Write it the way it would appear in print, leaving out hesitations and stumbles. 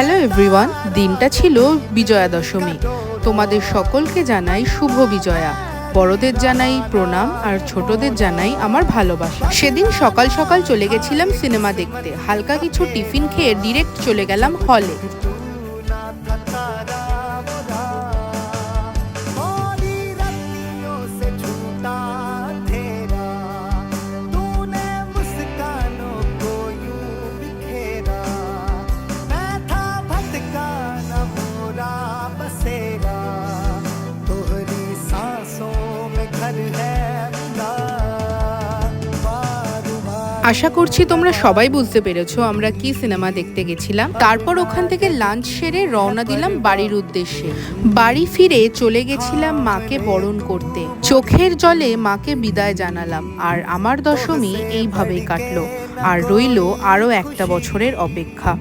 Hello everyone, দিনটা ছিল বিজয়া দশমী। তোমাদের সকলকে জানাই শুভ বিজয়া। বড়দের জানাই প্রণাম আর ছোটদের জানাই আমার ভালোবাসা। সেদিন সকাল সকাল চলে গেছিলাম সিনেমা দেখতে। হালকা কিছু টিফিন খেয়ে ডিরেক্ট চলে গেলাম হলে। আশা করছি তোমরা সবাই বুঝতে পেরেছো আমরা কি সিনেমা দেখতে গেছিলাম। তারপর ওখান থেকে লাঞ্চ সেরে রওনা দিলাম বাড়ির উদ্দেশ্যে। বাড়ি ফিরে চলে গেছিলাম মাকে বরণ করতে। চোখের জলে মাকে বিদায় জানালাম। আর আমার দশমী এইভাবেই কাটলো। আর রইলো আরো একটা বছরের অপেক্ষা।